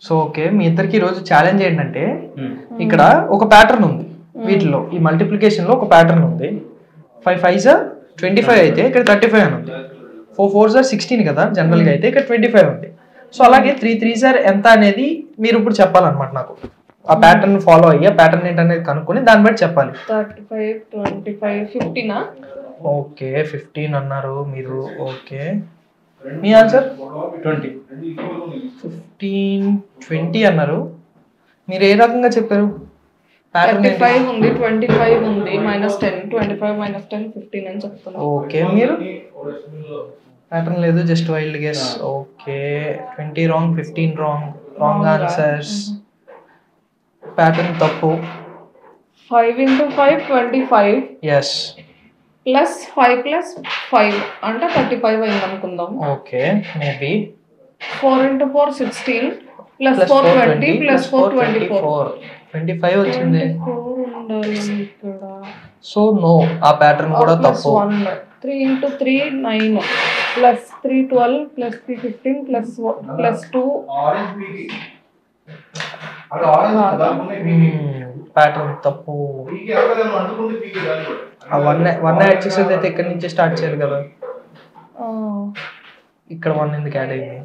So okay, మీ ఇద్దరికి ఈరోజు challenge ఏంటంటే ఇక్కడ ఒక ప్యాటర్న్ ఉంది, వీటిలో ఈ మల్టిప్లికేషన్ లో ఒక ప్యాటర్న్ ఉంది. 5 5s 25 అయితే ఇక్కడ 35 అని ఉంది. 4 4s 16 కదా జనరల్ గా అయితే, ఇక్కడ 25 ఉంది. సో అలాగే 3 3s ఎంత అనేది మీరు ఇప్పుడు చెప్పాలన్నమాట నాకు. ఆ ప్యాటర్న్ ఫాలో అయ్యి ఆ ప్యాటర్న్ ఏంటనేది కనుక్కొని దాన్ని బట్టి చెప్పాలి. 35 25 15 ఓకే 15 అన్నారు మీరు. ఓకే మీ ఆన్సర్ 20 15 20 అన్నారు. మీరు ఏ రకంగా చెప్పారు? 35 ఉంది, 25 ఉంది, -10 25 -10 15 అని చెప్తున్నా. ఓకే మీరు ప్యాటర్న్ లేదు, just wild guess. Okay 20 wrong, 15 wrong, wrong answers. Pattern తప్పు. 5 × 5 25 ఎస్ +5 + 5 అంటే 35 అయింది అనుకుందాం. ఓకే మేబీ 4 × 4 16 +4 20 +4 24 25 వచ్చింది. 24 ఉండాలి ఇక్కడ. సో నో, ఆ ప్యాటర్న్ కూడా తప్పు. 1 3 × 3 9 +3 12 +3 15 +2 ప్యాటర్న్ తప్పు. వన్ యాడ్ చేసేది అయితే ఇక్కడి నుంచి స్టార్ట్ చేయాలి కదా, ఇక్కడ 1 ఎందుకు యాడ్ అయింది?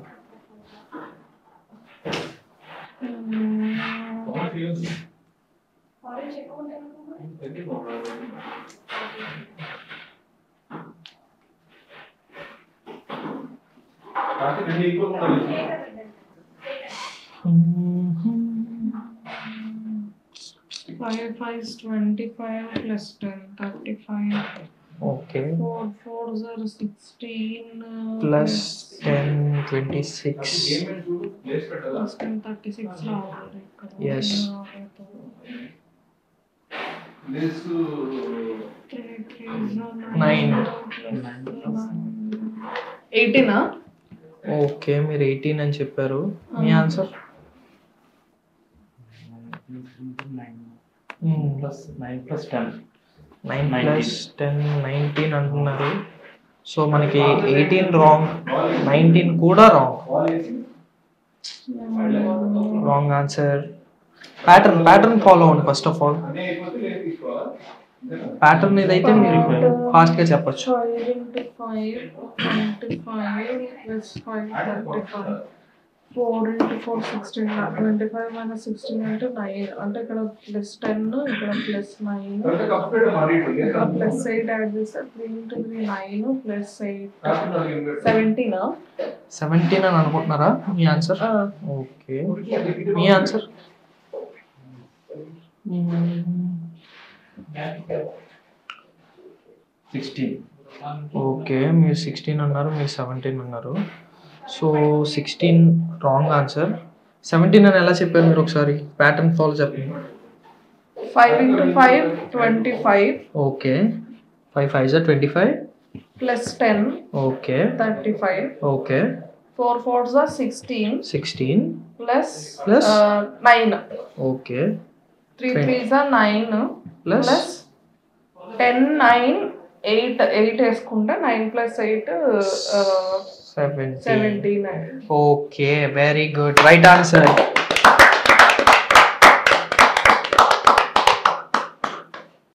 Five 5s 25 +10 35. Okay 4 4s are 16 +10 26. +10 36 రావాలి ఇక్కడ. Yes. 3 3s 9. 18 ఓకే మీరు 18 అని చెప్పారు. మీ ఆన్సర్ 9 + 9 + 10 9 + 10 19 అంటున్నారు. సో మనకి 18 రాంగ్, 19 కూడా రాంగ్ ఆన్సర్. ప్యాటర్న్ ఫాలో అవ్వండి ఫస్ట్ ఆఫ్ ఆల్. ప్యాటర్న్ ఇదైతే మీరు ఫాస్ట్ గా చెప్పొచ్చు. 5 × 5 25 + 5 35 4 × 4 16 25 - 16 అంటే 9 అంటే ఇక్కడ +10 ఇక్కడ +9 ఇక్కడ +8 యాడ్ చేస్తే 3 × 3 9 +8 17 అని అనుకుంటున్నారా మీ ఆన్సర్? ఓకే మీ ఆన్సర్ 16. ఓకే మీరు 16 అన్నారు, మీరు 17 అన్నారు. So 16 wrong answer. 17 అని ఎలా చెప్పారు మీరు? ఒకసారి ప్యాటర్న్ ఫాలో చెప్పండి. 5 × 5 25 okay 5 5s 25 +10 okay 35 okay 4 4s are 16 16 plus 9 okay 3 3s are 9 plus 10 9 8 వేసుకుంటే 9 + 8 17. 17. Okay very good, right answer.